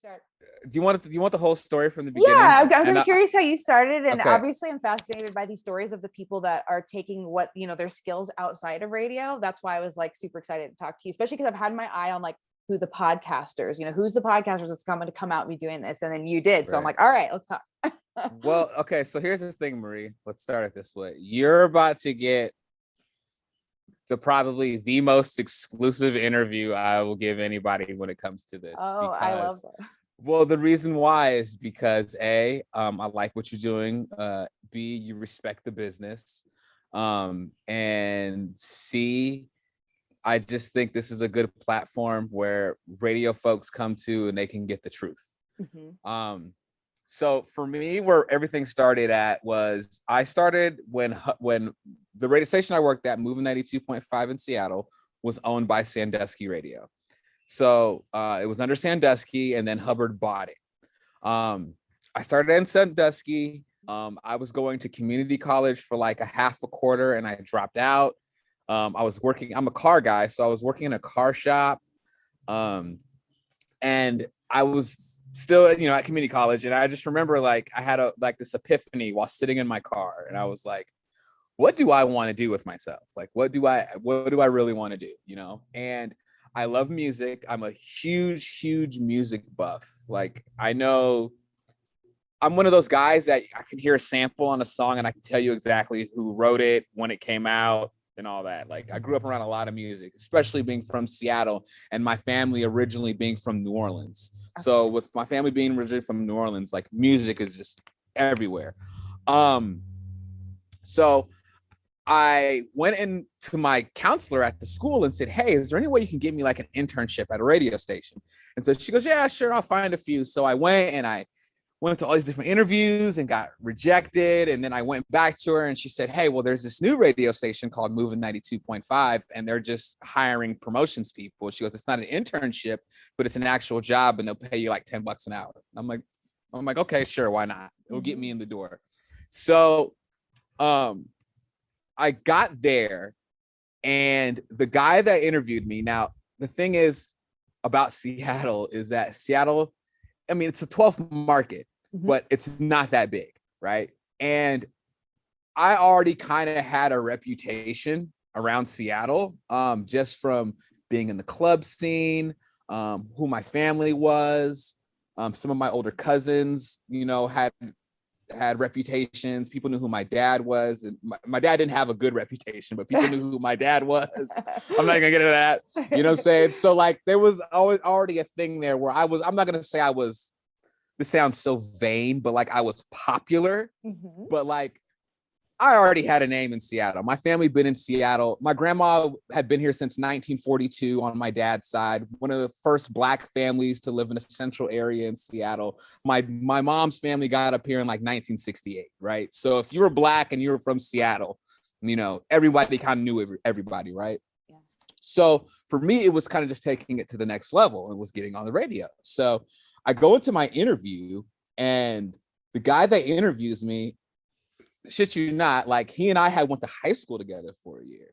start? Do you want the whole story from the beginning? Yeah, I'm curious how you started, and okay. Obviously I'm fascinated by these stories of the people that are taking what, you know, their skills outside of radio. That's why I was like super excited to talk to you, especially because I've had my eye on like who the podcasters, you know, who's the podcasters that's coming to come out and be doing this, and then you did. So I'm like, all right, let's talk. Well, okay, so here's the thing, Marie. Let's start it this way. You're about to get probably the most exclusive interview I will give anybody when it comes to this. Oh, I love that. Well, the reason why is because A, I like what you're doing. B, you respect the business. And C, I just think this is a good platform where radio folks come to and they can get the truth. Mm-hmm. So for me, where everything started at was I started when the radio station I worked at, Moving 92.5 in Seattle, was owned by Sandusky Radio. So it was under Sandusky, and then Hubbard bought it. I started in Sandusky. I was going to community college for like a half a quarter, and I dropped out. I'm a car guy, so I was working in a car shop. And I was still, you know, at community college, and I just remember like I had this epiphany while sitting in my car, and I was like, what do I want to do with myself? Like, what do I really want to do? You know? And I love music. I'm a huge music buff. Like, I know I'm one of those guys that I can hear a sample on a song and I can tell you exactly who wrote it, when it came out, and all that. Like, I grew up around a lot of music, especially being from Seattle and my family originally being from New Orleans. So with my family being originally from New Orleans, like, music is just everywhere. So I went into my counselor at the school and said, hey, is there any way you can give me like an internship at a radio station? And so she goes, yeah, sure, I'll find a few. So I went to all these different interviews and got rejected. And then I went back to her and she said, hey, well, there's this new radio station called Moving 92.5, and they're just hiring promotions people. She goes, it's not an internship, but it's an actual job, and they'll pay you like $10 an hour. I'm like, okay, sure, why not? It'll get me in the door. So I got there, and the guy that interviewed me, now the thing is about Seattle is that Seattle, I mean, it's a 12th market, but it's not that big, right? And I already kind of had a reputation around Seattle, just from being in the club scene, who my family was. Some of my older cousins, you know, had reputations. People knew who my dad was, and my dad didn't have a good reputation, but people knew who my dad was. I'm not gonna get into that, you know what I'm saying? So like, there was always already a thing there where I'm not gonna say I was, this sounds so vain, but like I was popular, but like I already had a name in Seattle. My family been in Seattle. My grandma had been here since 1942 on my dad's side. One of the first Black families to live in a central area in Seattle. My mom's family got up here in like 1968, right? So if you were Black and you were from Seattle, you know, everybody kind of knew everybody, right? Yeah. So for me, it was kind of just taking it to the next level and was getting on the radio. So I go into my interview, and the guy that interviews me, shit you not, like, he and I had went to high school together for a year,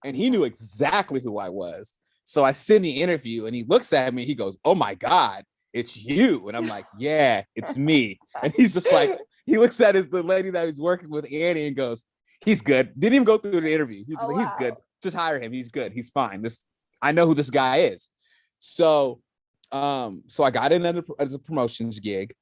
and he knew exactly who I was. So I sit in the interview, and he looks at me, he goes, oh my God, it's you. And I'm like, yeah, it's me. And he's just like, he looks at the lady that he's working with, Annie, and goes, he's good. Didn't even go through the interview. He's just like, he's good. Just hire him. He's good. He's fine. I know who this guy is. So I got in as a promotions gig.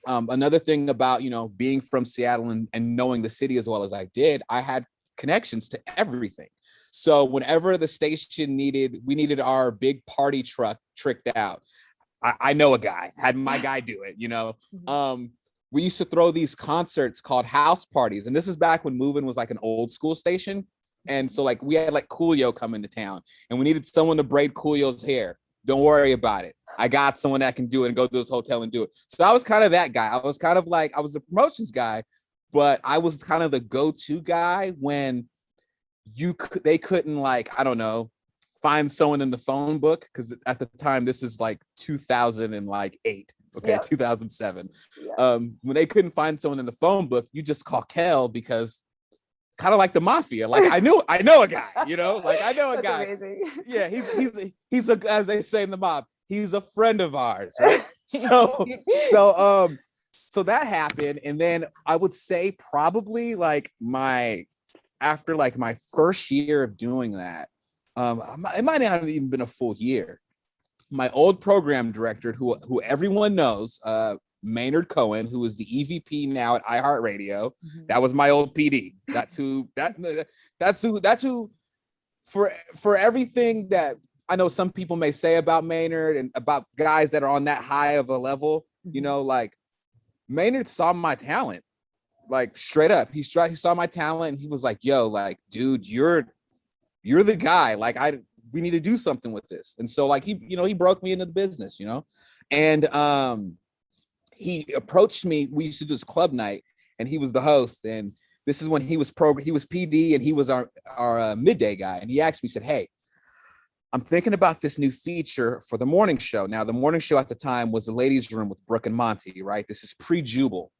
Another thing about, you know, being from Seattle and knowing the city as well as I did, I had connections to everything. So whenever the station we needed our big party truck tricked out, I know a guy, had my guy do it, you know. We used to throw these concerts called house parties. And this is back when Movin' was like an old school station. And so like we had like Coolio come into town, and we needed someone to braid Coolio's hair. Don't worry about it. I got someone that can do it and go to this hotel and do it. So I was kind of that guy. I was kind of like, I was the promotions guy, but I was kind of the go-to guy when they couldn't, like, I don't know, find someone in the phone book. Cause at the time, this is like 2008. Okay. Yep. 2007. Yep. When they couldn't find someone in the phone book, you just call Kel, because kind of like the mafia. Like I know a guy, you know, like I know a guy. Amazing. Yeah. He's a, as they say in the mob, he's a friend of ours. Right? So that happened. And then I would say probably like after like my first year of doing that, it might not have even been a full year. My old program director, who everyone knows, Maynard Cohen, who is the EVP now at iHeartRadio. That was my old PD. That's who for everything that I know some people may say about Maynard and about guys that are on that high of a level, you know, like Maynard saw my talent, like straight up. He saw my talent and he was like, yo, like, dude, you're the guy. Like, we need to do something with this. And so like he broke me into the business, and he approached me. We used to do this club night and he was the host. And this is when he was PD and he was our midday guy. And he asked me, he said, hey, I'm thinking about this new feature for the morning show. Now, the morning show at the time was the ladies' room with Brooke and Monty, right? This is pre-Jubal.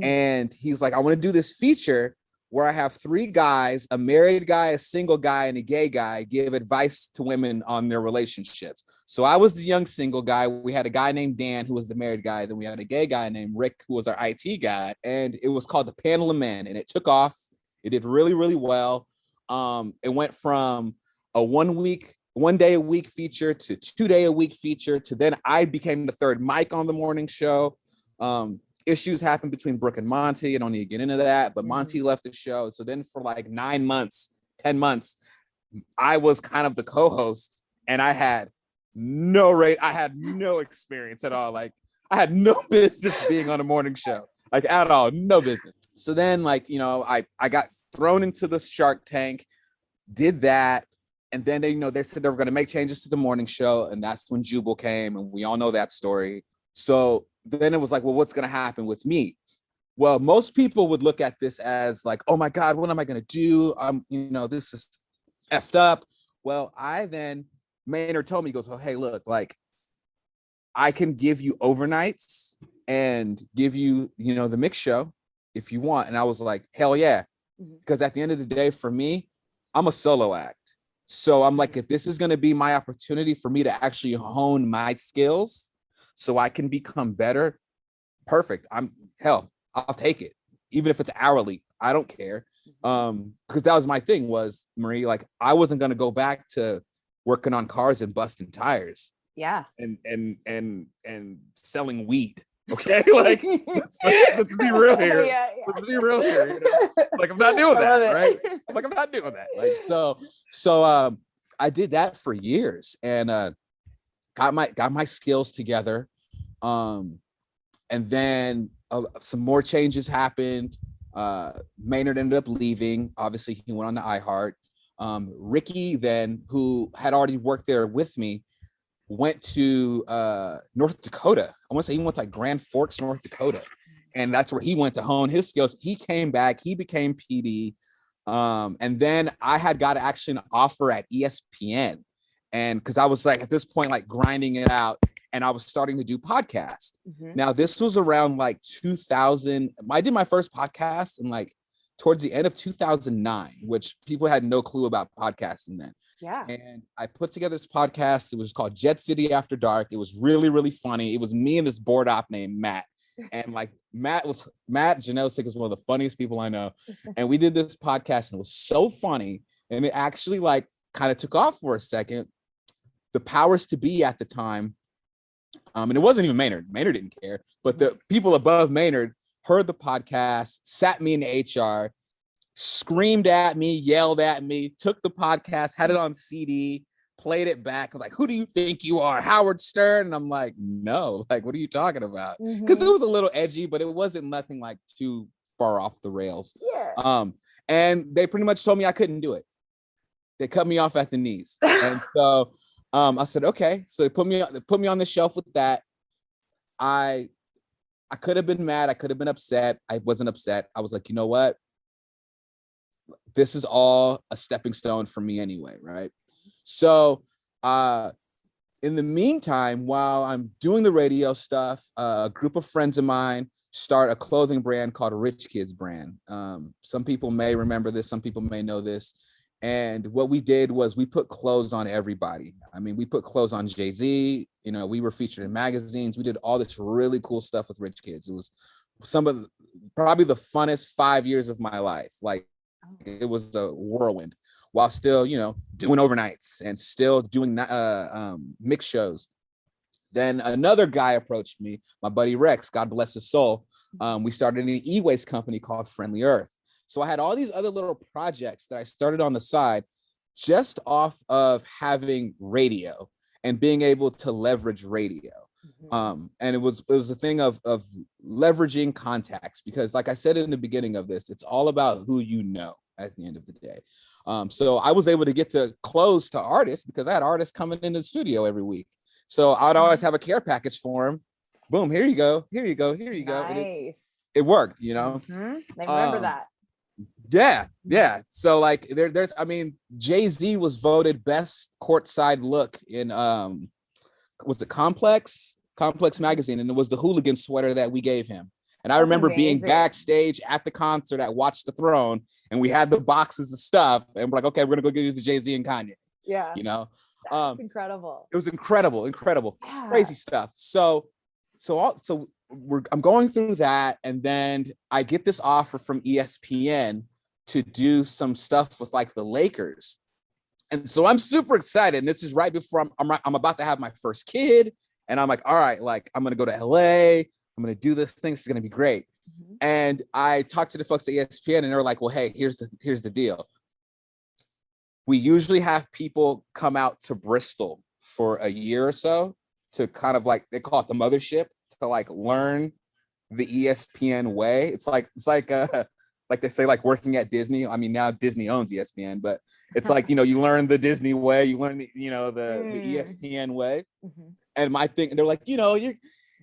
And he's like, I want to do this feature where I have 3 guys, a married guy, a single guy, and a gay guy, give advice to women on their relationships. So I was the young single guy. We had a guy named Dan, who was the married guy. Then we had a gay guy named Rick, who was our IT guy. And it was called The Panel of Men. And it took off. It did really, really well. It went from a 1 day a week feature to 2 day a week feature to then I became the third mic on the morning show. Issues happened between Brooke and Monty. I don't need to get into that, but Monty left the show. So then for like 9 months, 10 months, I was kind of the co-host and I had no experience at all. Like I had no business being on a morning show, like at all, no business. So then like, I got thrown into the Shark Tank, did that. And then they said they were going to make changes to the morning show. And that's when Jubal came. And we all know that story. So then it was like, well, what's going to happen with me? Well, most people would look at this as like, oh my God, what am I going to do? This is effed up. Well, Maynard told me, he goes, oh, hey, look, like I can give you overnights and give you, the mix show if you want. And I was like, hell yeah. Because at the end of the day, for me, I'm a solo act. So I'm like, if this is going to be my opportunity for me to actually hone my skills so I can become better, perfect. I'll take it. Even if it's hourly, I don't care. Because that was my thing was, Marie, like I wasn't going to go back to working on cars and busting tires. Yeah. And selling weed. Okay, like let's be real here. Yeah. Let's be real here. Like I'm not doing that, right? Like I'm not doing that. Like so I did that for years and got my skills together. And then some more changes happened. Maynard ended up leaving. Obviously, he went on to iHeart. Ricky then, who had already worked there with me, went to North Dakota. I want to say he went to like Grand Forks, North Dakota. And that's where he went to hone his skills. He came back, he became PD. And then I had got actually an offer at ESPN. And because I was like, at this point, like grinding it out and I was starting to do podcasts. Now, this was around like 2000. I did my first podcast in like towards the end of 2009, which people had no clue about podcasting then. Yeah. And I put together this podcast. It was called Jet City After Dark. It was really, really funny. It was me and this board op named Matt. And like Matt Janosic is one of the funniest people I know. And we did this podcast and it was so funny. And it actually like kind of took off for a second. The powers to be at the time, and it wasn't even Maynard. Maynard didn't care. But the people above Maynard heard the podcast, sat me in HR, screamed at me, yelled at me, took the podcast, had it on CD, played it back. I was like, who do you think you are, Howard Stern? And I'm like, no, like, what are you talking about? Because it was a little edgy, but it wasn't nothing like too far off the rails. Yeah. And they pretty much told me I couldn't do it. They cut me off at the knees. And so I said, okay. So they put me on the shelf with that. I could have been mad. I could have been upset. I wasn't upset. I was like, you know what? This is all a stepping stone for me anyway, right? So in the meantime, while I'm doing the radio stuff, a group of friends of mine start a clothing brand called Rich Kids Brand. Some people may remember this. Some people may know this. And what we did was we put clothes on everybody. I mean, we put clothes on Jay-Z. You know, we were featured in magazines. We did all this really cool stuff with rich kids. It was probably the funnest 5 years of my life. Like, it was a whirlwind, while still, you know, doing overnights and still doing mix shows. Then another guy approached me, my buddy Rex, God bless his soul. We started an e-waste company called Friendly Earth. So I had all these other little projects that I started on the side just off of having radio and being able to leverage radio. And it was a thing of leveraging contacts, because like I said in the beginning of this, it's all about who you know at the end of the day. So I was able to get to close to artists because I had artists coming in the studio every week. So I'd always have a care package for them. Boom, here you go, here you go, here you go. Nice. It worked, you know. They remember that. Yeah. So like there's I mean, Jay-Z was voted best courtside look in was it Complex magazine, and it was the hooligan sweater that we gave him. And I remember being backstage at the concert at Watch the Throne, and we had the boxes of stuff, and we're like, okay, we're gonna go give these to Jay-Z and Kanye. Yeah, you know, that's incredible. It was incredible, yeah. Crazy stuff. So I'm going through that, and then I get this offer from ESPN to do some stuff with like the Lakers. And so I'm super excited. And this is right before I'm about to have my first kid. And I'm like, all right, like I'm going to go to LA. I'm going to do this thing. It's going to be great. And I talked to the folks at ESPN, and they're like, well, hey, here's the deal. We usually have people come out to Bristol for a year or so to kind of like, they call it the mothership, to like learn the ESPN way. It's like they say, like working at Disney. I mean, now Disney owns ESPN, but it's like, you know, you learn the Disney way, you learn the ESPN way. And my thing, they're like, you know,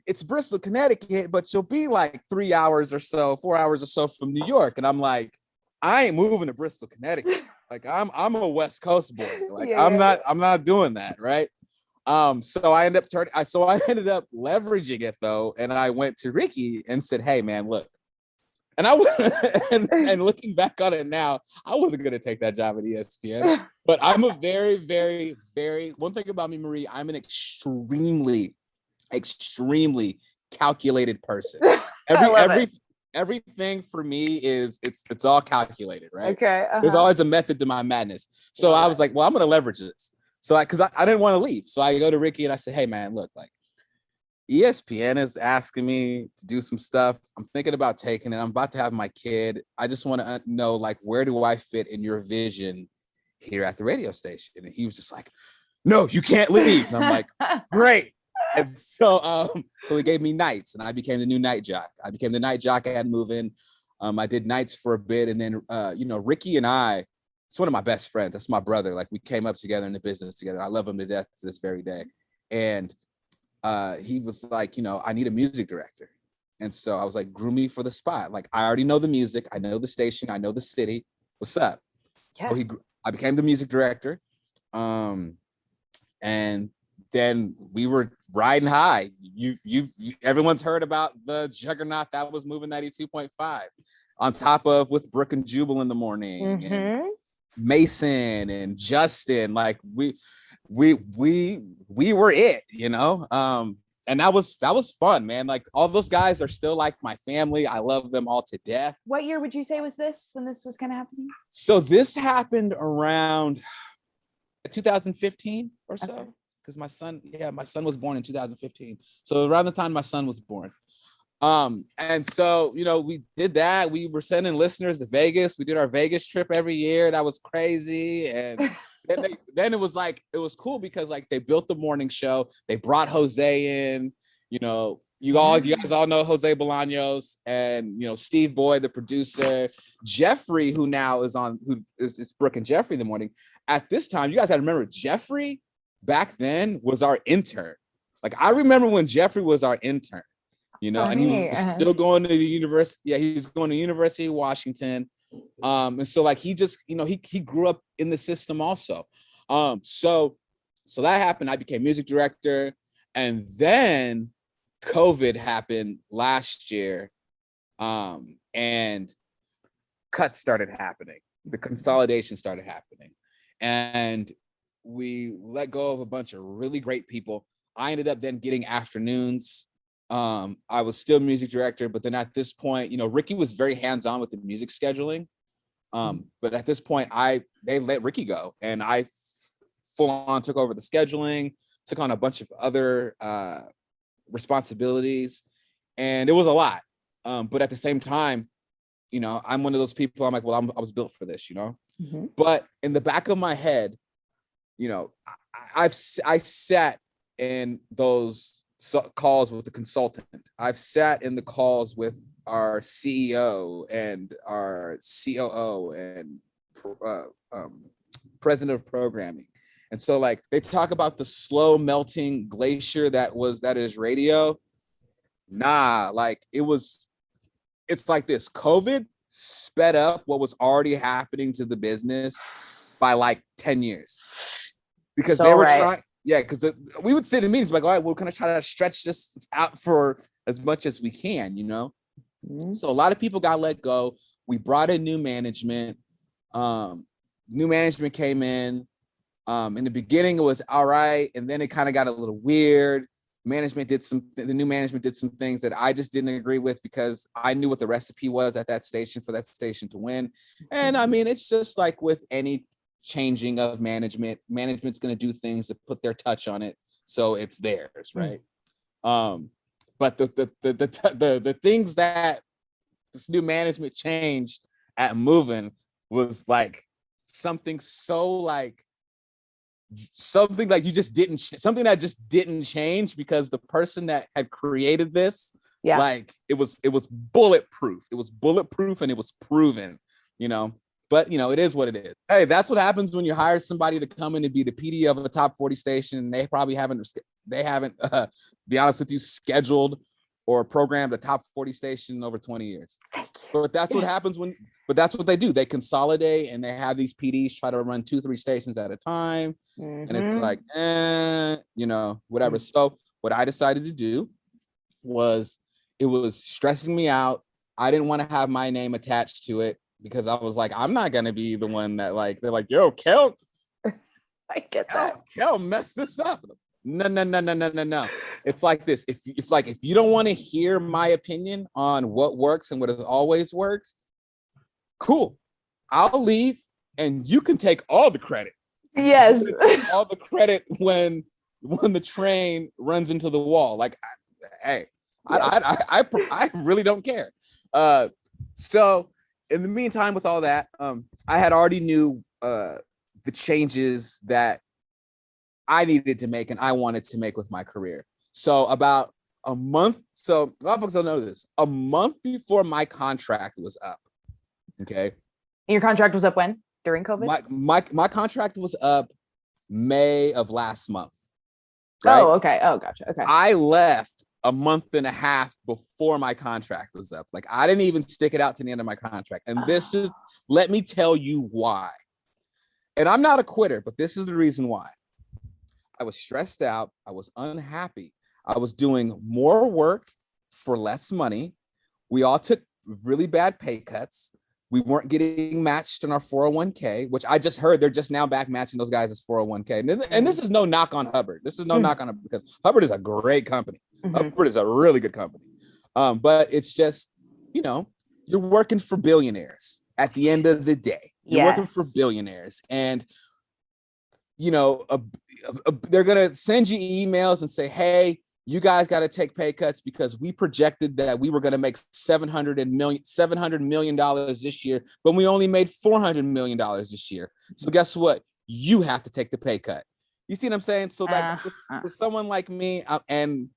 it's Bristol, Connecticut, but you'll be like 3 hours or so, 4 hours or so from New York. And I'm like, I ain't moving to Bristol, Connecticut. Like I'm a West Coast boy. Like I'm not doing that, right? So I ended up leveraging it though, and I went to Ricky and said, "Hey, man, look." And and looking back on it now, I wasn't gonna take that job at ESPN. But I'm a very, very, very, one thing about me, Marie, I'm an extremely, extremely calculated person. Everything for me is it's all calculated, right? Okay. There's always a method to my madness. So I was like, well, I'm gonna leverage this. So because I didn't want to leave. So I go to Ricky and I say, hey man, look, like ESPN is asking me to do some stuff. I'm thinking about taking it. I'm about to have my kid. I just want to know, like, where do I fit in your vision here at the radio station? And he was just like, no, you can't leave. And I'm like, great. And so he gave me nights, and I became the new night jock. I became the night jock at Move In. I did nights for a bit, and then Ricky and I, it's one of my best friends. That's my brother. Like we came up together in the business together. I love him to death to this very day. And he was like, I need a music director. And so I was like, groom me for the spot. Like I already know the music. I know the station. I know the city. What's up? Yeah. So I became the music director. And then we were riding high. Everyone's heard about the juggernaut that was Moving 92.5 on top of with Brooke and Jubal in the morning and Mason and Justin. Like we were it, and that was fun, man. Like all those guys are still like my family. I love them all to death. What year would you say was this when this was kind of happening? So this happened around 2015 or so. Okay. Because my son was born in 2015. So around the time my son was born. And so, we did that. We were sending listeners to Vegas. We did our Vegas trip every year. That was crazy. And then it was like, it was cool because like they built the morning show. They brought Jose in, you guys all know Jose Bolaños and, Steve Boyd, the producer, Jeffrey, who now is who is Brooke and Jeffrey in the morning. At this time, you guys had to remember Jeffrey back then was our intern. Like I remember when Jeffrey was our intern, and he was still going to the university. Yeah, he was going to University of Washington. And so like he just, he grew up in the system also. So that happened. I became music director, and then COVID happened last year. And cuts started happening. the consolidation started happening, and we let go of a bunch of really great people. I ended up then getting afternoons. I was still music director, but then at this point, Ricky was very hands-on with the music scheduling. But at this point, they let Ricky go, and I full on took over the scheduling, took on a bunch of other responsibilities, and it was a lot. But at the same time, I'm one of those people. I'm like, well, I was built for this, But in the back of my head, I sat in those calls with the consultant. I've sat in the calls with our CEO and our COO and president of programming. And so like they talk about the slow melting glacier that is radio. Nah, like it's like this. COVID sped up what was already happening to the business by like 10 years. Because they were trying, because we would sit in meetings like, all right, we're gonna try to stretch this out for as much as we can, Mm-hmm. So a lot of people got let go. We brought in new management. New management came in. In the beginning, it was all right, and then it kind of got a little weird. The new management did some things that I just didn't agree with because I knew what the recipe was at that station for that station to win. And I mean, it's just like with any changing of management's going to do things to put their touch on it, so it's theirs, right? But the things that this new management changed at Moving was like something that just didn't change because the person that had created this, like it was bulletproof. It was bulletproof and it was proven, But it is what it is. Hey, that's what happens when you hire somebody to come in and be the PD of a top 40 station. And they probably haven't, be honest with you, scheduled or programmed a top 40 station in over 20 years. But that's what happens but that's what they do. They consolidate and they have these PDs try to run 2-3 stations at a time. And it's like, whatever. So what I decided to do was, it was stressing me out. I didn't want to have my name attached to it because I was like, I'm not going to be the one that like, they're like, yo, Kel, I get that. Kel messed this up. No. It's like this. If you don't want to hear my opinion on what works and what has always worked, cool. I'll leave and you can take all the credit. Yes. All the credit when the train runs into the wall. Like, hey, I really don't care. So in the meantime, with all that, I had already knew the changes that I needed to make and I wanted to make with my career. So about a month, so a lot of folks don't know this, a month before my contract was up. Okay. And your contract was up when? During COVID? My contract was up May of last month. Right? Oh, okay. Oh, gotcha. Okay. I left a month and a half before my contract was up. Like I didn't even stick it out to the end of my contract. And let me tell you why. And I'm not a quitter, but this is the reason why. I was stressed out. I was unhappy. I was doing more work for less money. We all took really bad pay cuts. We weren't getting matched in our 401k, which I just heard they're just now back matching those guys as 401k. And this is no knock on Hubbard. This is no knock on it because Hubbard is a great company. Hubbard is a really good company. But it's just, you're working for billionaires at the end of the day. You're working for billionaires. And, they're going to send you emails and say, hey, you guys got to take pay cuts because we projected that we were going to make $700 million this year, but we only made $400 million this year. So guess what? You have to take the pay cut. You see what I'm saying? So like for someone like me and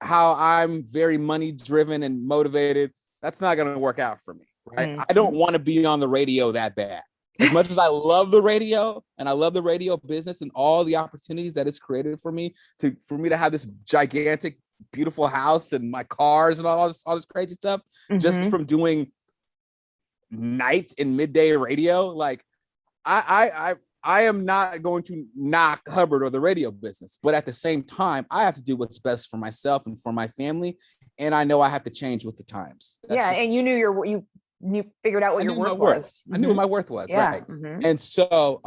how I'm very money driven and motivated, that's not going to work out for me. Right? I don't want to be on the radio that bad. As much as I love the radio and I love the radio business and all the opportunities that it's created for me to have this gigantic, beautiful house and my cars and all this crazy stuff, just from doing night and midday radio. Like I am not going to knock Hubbard or the radio business, but at the same time, I have to do what's best for myself and for my family. And I know I have to change with the times. And you knew you figured out what your worth was. I knew what my worth was. Yeah. Right. And so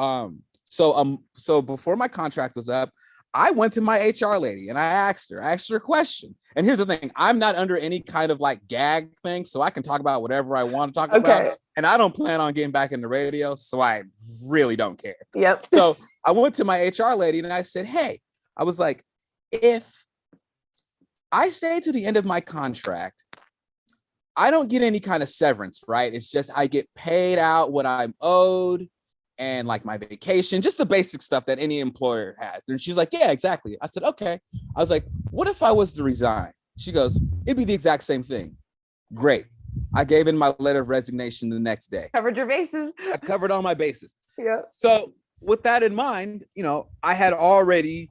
before my contract was up, I went to my HR lady and I asked her a question. And here's the thing, I'm not under any kind of like gag thing, so I can talk about whatever I want to talk about. And I don't plan on getting back into radio, so I really don't care. Yep. So I went to my HR lady and I said, hey, I was like, if I stay to the end of my contract, I don't get any kind of severance, right? It's just I get paid out what I'm owed and like my vacation, just the basic stuff that any employer has. And she's like, yeah, exactly. I said, okay. I was like, what if I was to resign? She goes, it'd be the exact same thing. Great. I gave in my letter of resignation the next day. Covered your bases. I covered all my bases. Yeah. So with that in mind, you know, I had already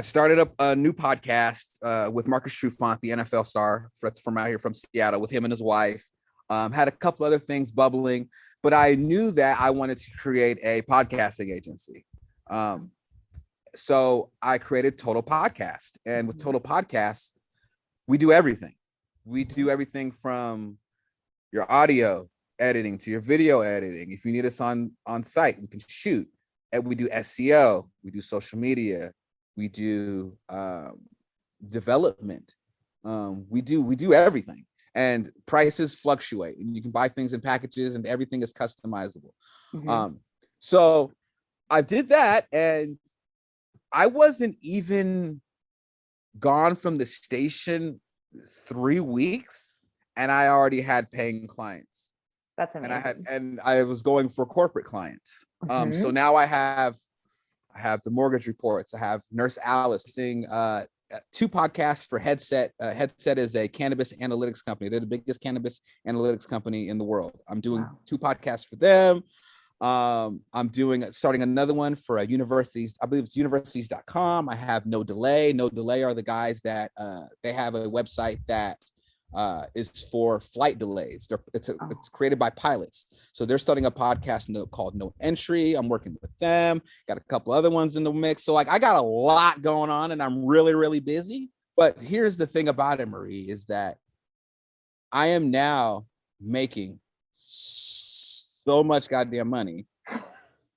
started up a new podcast with Marcus Trufant, the NFL star from out here from Seattle, with him and his wife. Had a couple other things bubbling, but I knew that I wanted to create a podcasting agency. So I created Total Podcast. And with Total Podcast, we do everything. We do everything from your audio editing to your video editing. If you need us on site, we can shoot. And we do SEO, we do social media, we do development. We do everything. And prices fluctuate, and you can buy things in packages, and everything is customizable. So I did that, and I wasn't even gone from the station 3 weeks, and I already had paying clients. That's amazing. And I was going for corporate clients. So now I have the mortgage reports. I have Nurse Alice sing 2 podcasts for Headset. Headset is a cannabis analytics company. They're the biggest cannabis analytics company in the world. I'm doing 2 podcasts for them. I'm starting another one for a universities. I believe it's universities.com. I have No Delay. No Delay are the guys that they have a website that is for flight delays. It's created by pilots. So they're starting a podcast called No Entry. I'm working with them. Got a couple other ones in the mix. So like I got a lot going on, and I'm really, really busy. But here's the thing about it, Marie, is that I am now making so much goddamn money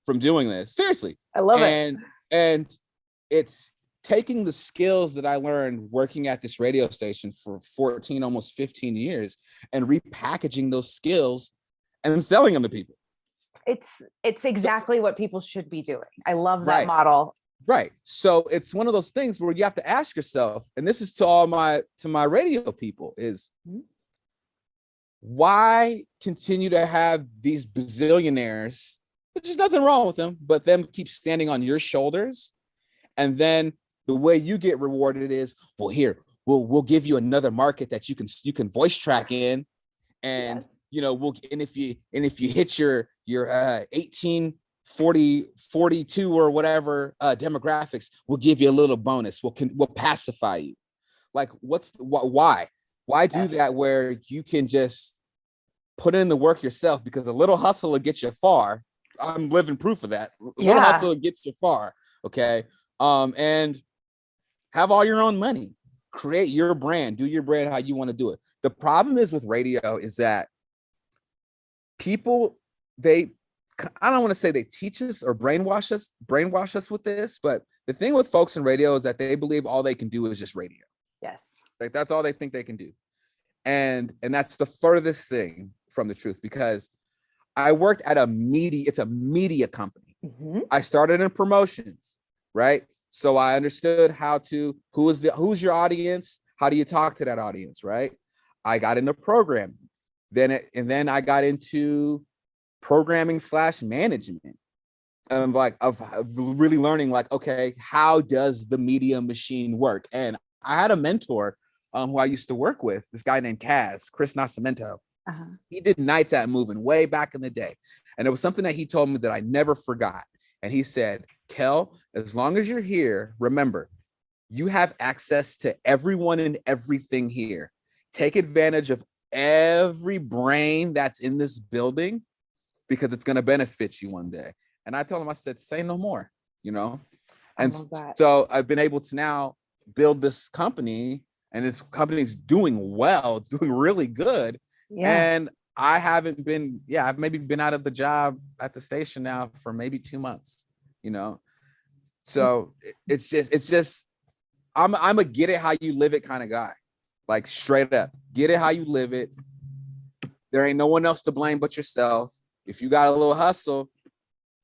from doing this. Seriously. I love it. And it's taking the skills that I learned working at this radio station for 14, almost 15 years, and repackaging those skills and selling them to people. It's exactly what people should be doing. I love that model. Right. So it's one of those things where you have to ask yourself, and this is to my radio people, is why continue to have these bazillionaires, which is nothing wrong with them, but them keep standing on your shoulders, and then the way you get rewarded is, well, here, we'll give you another market that you can voice track in, and you know, if you hit your 18, 40, 42 or whatever demographics, we'll give you a little bonus. We'll pacify you. Like, why do that where you can just put in the work yourself? Because a little hustle will get you far. I'm living proof of that. A little hustle will get you far. Okay. And have all your own money. Create your brand. Do your brand how you want to do it. The problem is with radio is that people, I don't want to say they teach us or brainwash us with this, but the thing with folks in radio is that they believe all they can do is just radio. Yes. Like that's all they think they can do. And that's the furthest thing from the truth, because I worked at it's a media company. I started in promotions, right? So I understood who's your audience? How do you talk to that audience, right? I got into programming. Then I got into programming / management. And I'm like, of really learning, like, okay, how does the media machine work? And I had a mentor who I used to work with, this guy named Chris Nascimento. He did nights at Moving way back in the day. And it was something that he told me that I never forgot. And he said, Kel, as long as you're here, remember, you have access to everyone and everything here. Take advantage of every brain that's in this building, because it's going to benefit you one day. And I told him, I said, say no more, you know? And so I've been able to now build this company, and this company's doing well. It's doing really good. And I haven't been, I've maybe been out of the job at the station now for maybe 2 months, you know? So it's just, I'm a get it how you live it kind of guy. Like straight up, get it how you live it. There ain't no one else to blame but yourself. If you got a little hustle.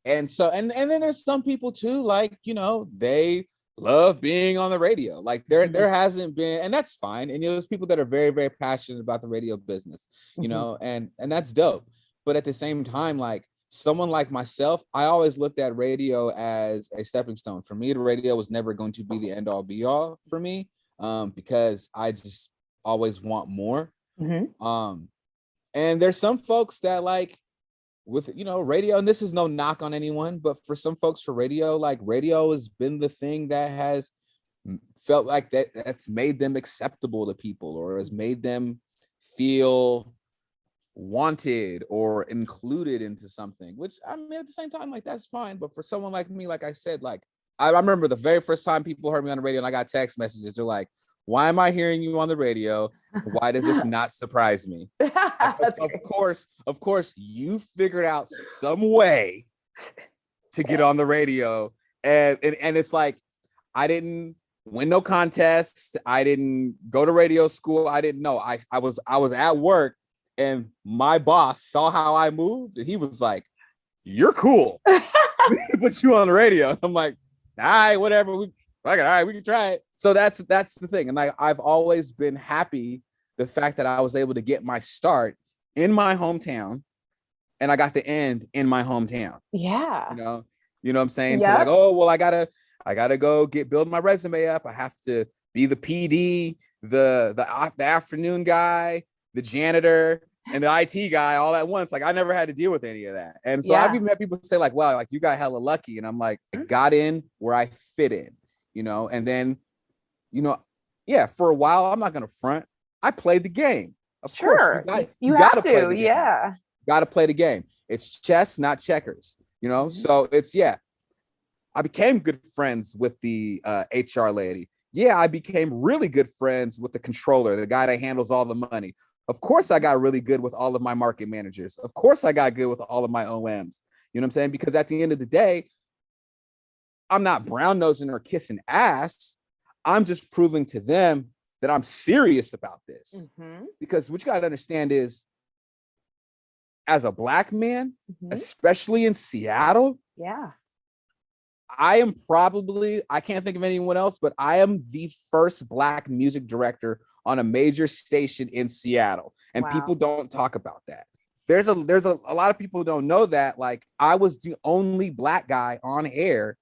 And so, and then there's some people too, like, you know, they love being on the radio. Like there hasn't been, and that's fine. And there's people that are very, very passionate about the radio business, you know, and that's dope. But at the same time, like someone like myself, I always looked at radio as a stepping stone. For me, the radio was never going to be the end all be all for me, because I just always want more. And there's some folks that like, with, you know, radio, and this is no knock on anyone, but for some folks, for radio, like radio has been the thing that has felt like that's made them acceptable to people, or has made them feel wanted or included into something, which I mean, at the same time, like that's fine. But for someone like me, like I said, like I remember the very first time people heard me on the radio and I got text messages, they're like, why am I hearing you on the radio? Why does this not surprise me? Of course, you figured out some way to get on the radio. And it's like, I didn't win no contest. I didn't go to radio school. I didn't know. I was at work and my boss saw how I moved and he was like, you're cool. We can put you on the radio. I'm like, all right, whatever. All right, we can try it. So that's the thing. And like, I've always been happy the fact that I was able to get my start in my hometown and I got to end in my hometown. Yeah. You know what I'm saying? Yep. So like, oh, well, I gotta go build my resume up. I have to be the PD, the afternoon guy, the janitor, and the IT guy all at once. Like I never had to deal with any of that. And so I've even had people say like, wow, like you got hella lucky. And I'm like, I got in where I fit in, you know, and then, you know, for a while, I'm not going to front. I played the game. Of course, you got to play the game. Yeah. Got to play the game. It's chess, not checkers, you know? So it's, I became good friends with the HR lady. Yeah, I became really good friends with the controller, the guy that handles all the money. Of course, I got really good with all of my market managers. Of course, I got good with all of my OMs. You know what I'm saying? Because at the end of the day, I'm not brown nosing or kissing ass. I'm just proving to them that I'm serious about this. Because what you got to understand is, as a Black man, especially in Seattle, I am probably, I can't think of anyone else, but I am the first Black music director on a major station in Seattle. And people don't talk about that. There's a lot of people who don't know that. Like, I was the only Black guy on air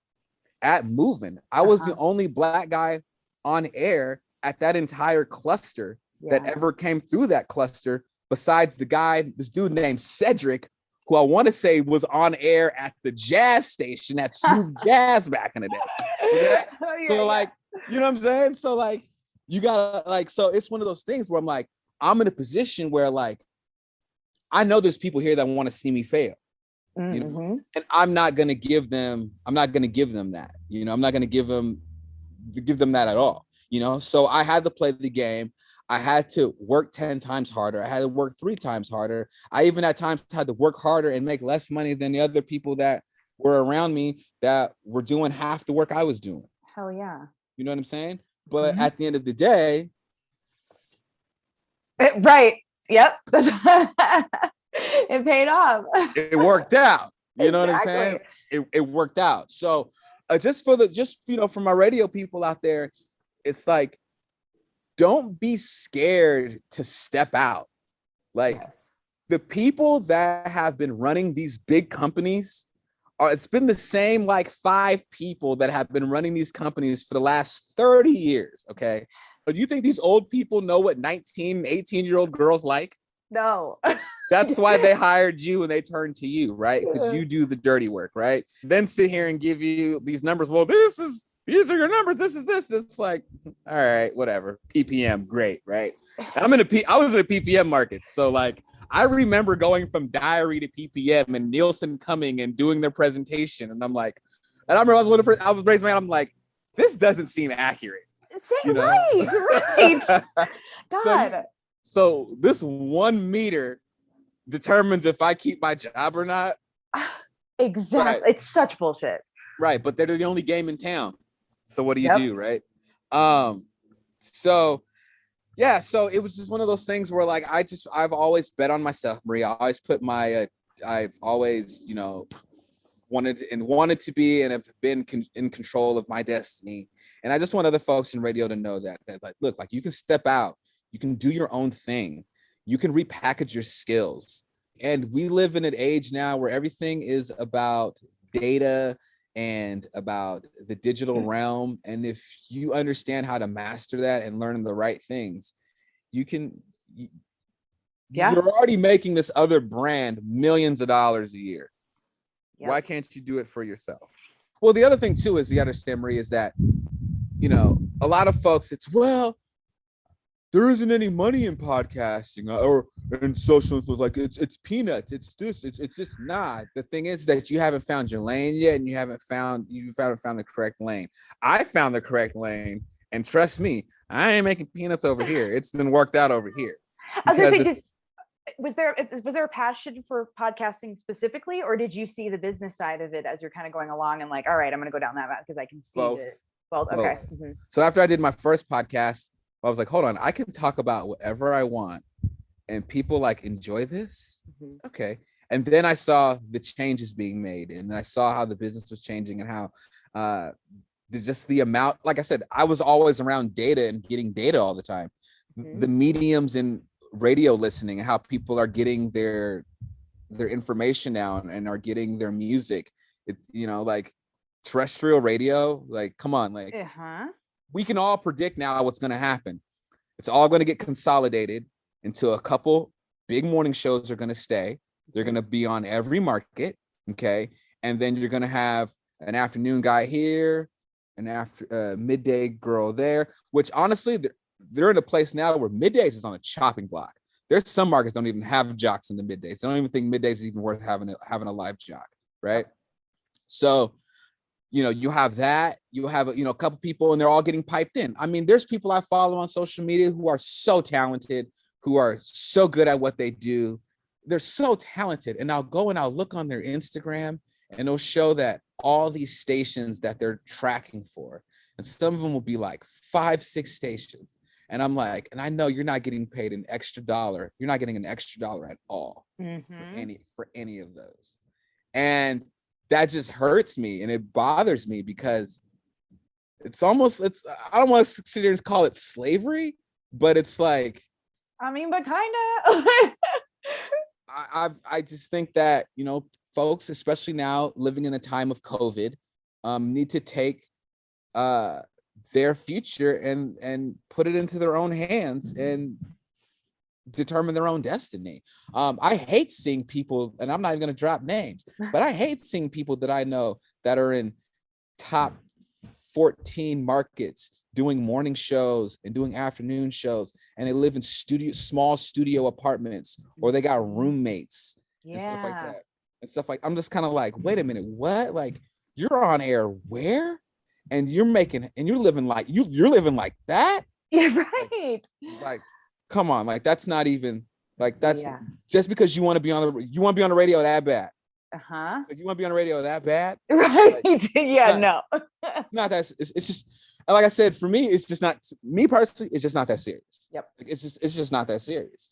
at Movin'. I was the only Black guy on air at that entire cluster that ever came through that cluster, besides this dude named Cedric, who I want to say was on air at the jazz station at Smooth Jazz back in the day. So like, you know what I'm saying? So like, you gotta like, so it's one of those things where I'm like, I'm in a position where like, I know there's people here that want to see me fail, you know, and I'm not going to give them that, you know, I'm not going to give them that at all, you know? So I had to play the game. I had to work 10 times harder. I had to work 3 times harder. I even at times had to work harder and make less money than the other people that were around me that were doing half the work I was doing. Hell yeah. You know what I'm saying? But at the end of the day. Right. Yep. It paid off. It worked out. You know what I'm saying? It worked out. So just for my radio people out there, it's like, don't be scared to step out. Like the people that have been running these big companies it's been the same like 5 people that have been running these companies for the last 30 years. Okay. But do you think these old people know what 19, 18-year-old girls like? No. That's why they hired you and they turned to you, right? Because you do the dirty work, right? Then sit here and give you these numbers. Well, these are your numbers. This is this. It's like, all right, whatever. PPM, great, right? I was in a PPM market. So like, I remember going from diary to PPM and Nielsen coming and doing their presentation. And I'm like, and I remember I was raising my hand. I'm like, this doesn't seem accurate. You know? Right. God. So this 1 meter determines if I keep my job or not. Exactly. Right. It's such bullshit. Right, but they're the only game in town. So what do you Yep. do, right? So yeah, so it was just one of those things where like I've always bet on myself, Maria. I always put my I've always, wanted to be and have been in control of my destiny. And I just want other folks in radio to know that like, look, like you can step out, you can do your own thing, you can repackage your skills. And we live in an age now where everything is about data and about the digital realm. And if you understand how to master that and learn the right things, you're already making this other brand millions of dollars a year. Yep. Why can't you do it for yourself? Well, the other thing too is you understand, Marie, is that, a lot of folks, it's, well, there isn't any money in podcasting or in social influence. Like it's peanuts. It's this. It's just not. The thing is that you haven't found your lane yet, and you haven't found the correct lane. I found the correct lane, and trust me, I ain't making peanuts over here. It's been worked out over here. I was gonna say, was there a passion for podcasting specifically, or did you see the business side of it as you're kind of going along and like, all right, I'm gonna go down that route because I can see it. Well, okay. Mm-hmm. So after I did my first podcast, I was like, hold on, I can talk about whatever I want and people like enjoy this. Mm-hmm. Okay. And then I saw the changes being made, and I saw how the business was changing and how there's just the amount, like I said, I was always around data and getting data all the time. Mm-hmm. The mediums in radio listening and how people are getting their information now and are getting their music. Like terrestrial radio, like, come on, like, we can all predict now what's going to happen. It's all going to get consolidated into a couple big morning shows are going to stay. They're going to be on every market. Okay. And then you're going to have an afternoon guy here, an midday girl there, which honestly, they're in a place now where middays is on a chopping block. There's some markets don't even have jocks in the middays. I don't even think middays is even worth having a live jock. Right. So, you have that, you have, a couple people and they're all getting piped in. I mean, there's people I follow on social media who are so talented, who are so good at what they do. They're so talented. And I'll go and I'll look on their Instagram and it'll show that all these stations that they're tracking for. And some of them will be like 5-6 stations. And I'm like, and I know you're not getting paid an extra dollar. You're not getting an extra dollar at all for any of those. And that just hurts me and it bothers me because I don't want to sit here and call it slavery, but it's like, I mean, but kind of. I just think that, folks, especially now living in a time of COVID, need to take their future and put it into their own hands and determine their own destiny. I hate seeing people, and I'm not even going to drop names, but I hate seeing people that I know that are in top 14 markets doing morning shows and doing afternoon shows, and they live in small studio apartments, or they got roommates and stuff like that. And stuff like, I'm just kind of like, wait a minute, what? Like, you're on air where? And you're living like you're living like that? Yeah, right. Like come on, like that's not even like that's just because you want to be on the radio that bad. Like you want to be on the radio that bad, right? Like, no. Not that. It's just like I said. For me, it's just not. Me personally, it's just not that serious. Yep. Like, it's just not that serious.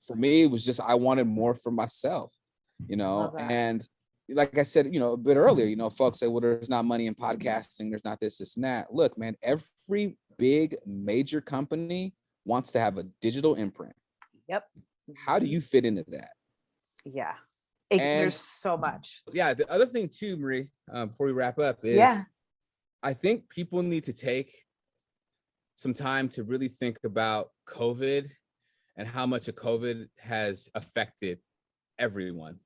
For me, it was just I wanted more for myself. And like I said, a bit earlier, folks say, well, there's not money in podcasting. There's not this and that. Look, man, every big major company wants to have a digital imprint. Yep. How do you fit into that? Yeah. There's so much. Yeah. The other thing too, Marie, before we wrap up is I think people need to take some time to really think about COVID and how much of COVID has affected everyone.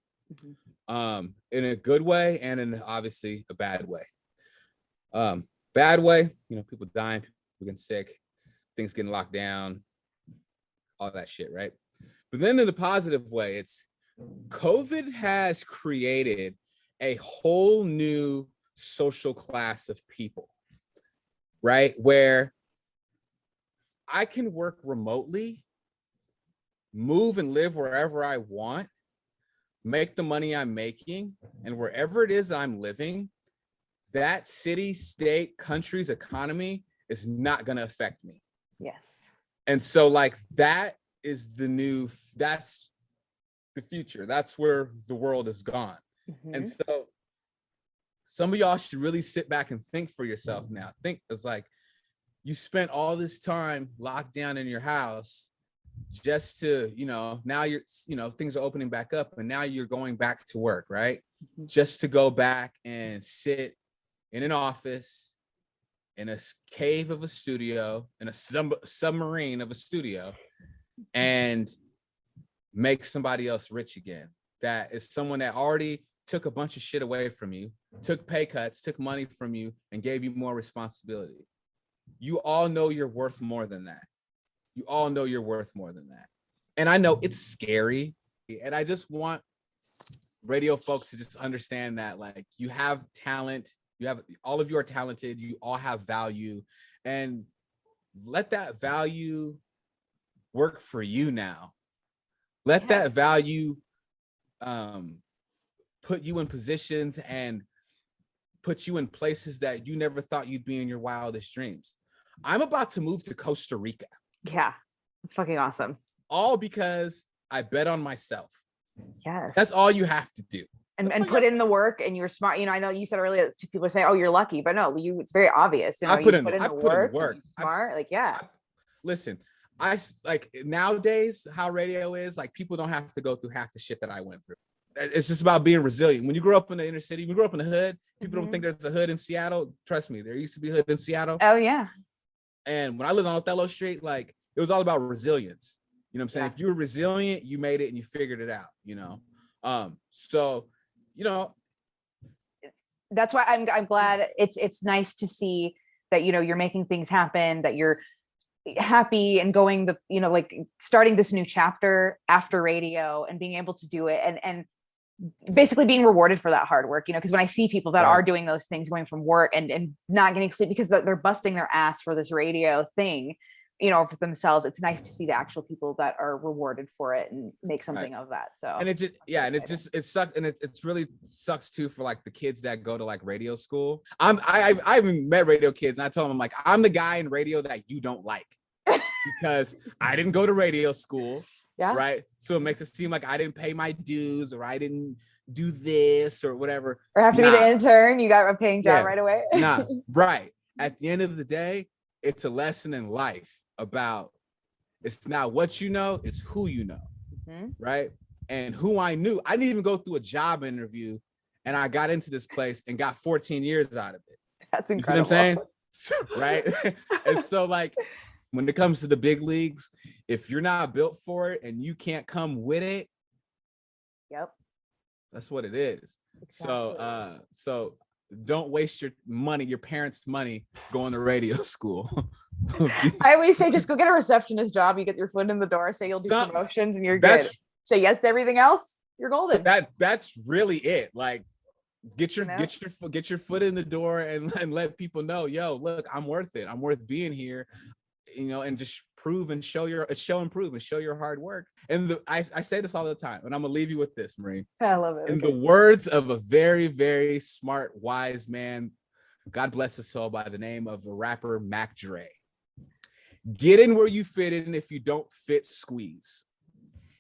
In a good way and in obviously a bad way. Bad way, people dying, people getting sick, things getting locked down, all that shit, right? But then in the positive way, it's COVID has created a whole new social class of people, right? Where I can work remotely, move and live wherever I want, make the money I'm making, and wherever it is I'm living, that city, state, country's economy is not going to affect me. Yes. And so like that is that's the future. That's where the world is gone. And so some of y'all should really sit back and think for yourself now. Think it's like you spent all this time locked down in your house just to, now you're, things are opening back up and now you're going back to work, right? Just to go back and sit in an office, in a cave of a studio, in a submarine of a studio, and make somebody else rich again. That is someone that already took a bunch of shit away from you, took pay cuts, took money from you, and gave you more responsibility. You all know you're worth more than that. You all know you're worth more than that. And I know it's scary. And I just want radio folks to just understand that, like, you have talent. All of you are talented. You all have value. And let that value work for you now. Let that value put you in positions and put you in places that you never thought you'd be in your wildest dreams. I'm about to move to Costa Rica. Yeah, it's fucking awesome. All because I bet on myself. Yes. That's all you have to do. And put in the work, and you're smart. I know you said earlier that people say, "Oh, you're lucky," but no, it's very obvious. I put in the work. Smart, Listen, I like nowadays how radio is. Like, people don't have to go through half the shit that I went through. It's just about being resilient. When you grow up in the inner city, when you grow up in the hood, people don't think there's a hood in Seattle. Trust me, there used to be a hood in Seattle. Oh yeah. And when I lived on Othello Street, like, it was all about resilience. You know what I'm saying? Yeah. If you were resilient, you made it and you figured it out, So, that's why I'm glad it's nice to see that, you're making things happen, that you're happy and going like starting this new chapter after radio and being able to do it and basically being rewarded for that hard work, because when I see people that are doing those things, going from work and not getting sleep because they're busting their ass for this radio thing, for themselves, it's nice to see the actual people that are rewarded for it and make something of that. So, and it's just, it sucks. And it's really sucks too for like the kids that go to like radio school. I even met radio kids and I told them, I'm like, I'm the guy in radio that you don't like because I didn't go to radio school. Yeah. Right. So it makes it seem like I didn't pay my dues or I didn't do this or whatever. Or have to be the intern. You got a paying job right away. Right. At the end of the day, it's a lesson in life about, it's not what you know, it's who you know. Right. And who I knew. I didn't even go through a job interview and I got into this place and got 14 years out of it. That's incredible. You see what I'm saying? Right. And so like, when it comes to the big leagues, if you're not built for it and you can't come with it, that's what it is. Exactly. So don't waste your money, your parents' money, going to radio school. I always say, just go get a receptionist job. You get your foot in the door, say you'll do promotions, and you're good. Say yes to everything else, you're golden. That's really it. Like, get your foot in the door and let people know, yo, look, I'm worth it. I'm worth being here. And just prove and show and prove and show your hard work. And I say this all the time, and I'm gonna leave you with this, Marie. I love it. In the words of a very, very smart, wise man, God bless his soul, by the name of the rapper Mac Dre. Get in where you fit in. If you don't fit, squeeze.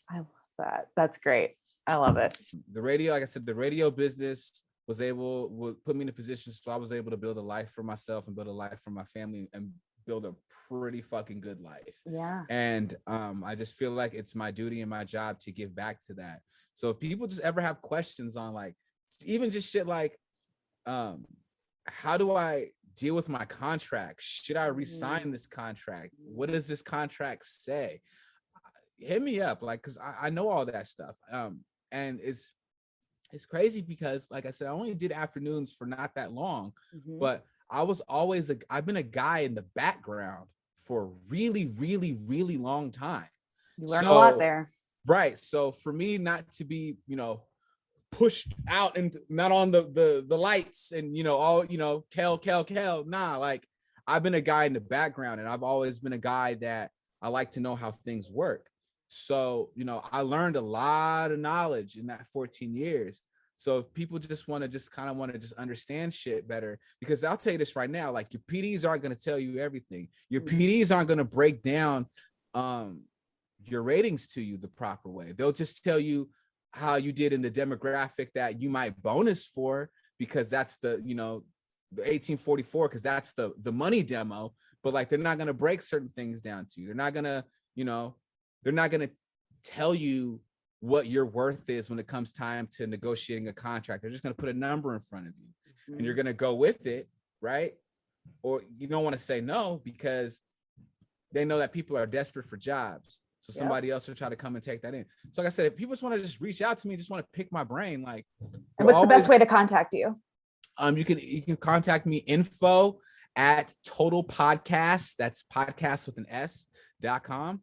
I love that. That's great. I love it. The radio, like I said, the radio business would put me in a position so I was able to build a life for myself and build a life for my family and build a pretty fucking good life. Yeah. And I just feel like it's my duty and my job to give back to that. So if people just ever have questions on, like, even just shit like, how do I deal with my contract? Should I resign this contract? What does this contract say? Hit me up, like, because I know all that stuff. And it's crazy because, like I said, I only did afternoons for not that long, but I've been a guy in the background for a really, really, really long time. You learn a lot there. Right. So for me not to be, pushed out and not on the lights and, Kel, nah, like, I've been a guy in the background and I've always been a guy that I like to know how things work. So, I learned a lot of knowledge in that 14 years. So if people just want to just understand shit better, because I'll tell you this right now, like your PDs aren't going to tell you everything. Your PDs aren't going to break down your ratings to you the proper way. They'll just tell you how you did in the demographic that you might bonus for, because that's the 1844, because that's the money demo. But like, they're not going to break certain things down to you. They're not going to, they're not going to tell you what your worth is when it comes time to negotiating a contract. They're just going to put a number in front of you, and you're going to go with it, right? Or you don't want to say no, because they know that people are desperate for jobs. So somebody else will try to come and take that in. So like I said, if people just want to just reach out to me, just want to pick my brain, like, and what's the best way to contact you? You can contact me, info at Total Podcast. That's podcast with an S.com.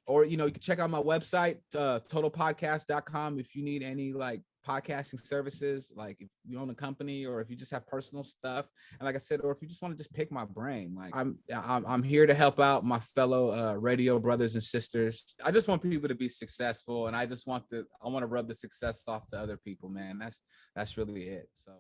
Or you can check out my website, totalpodcast.com, if you need any like podcasting services, like if you own a company or if you just have personal stuff. And like I said, or if you just want to just pick my brain, like I'm here to help out my fellow radio brothers and sisters. I just want people to be successful, and I want to rub the success off to other people, man. That's really it. So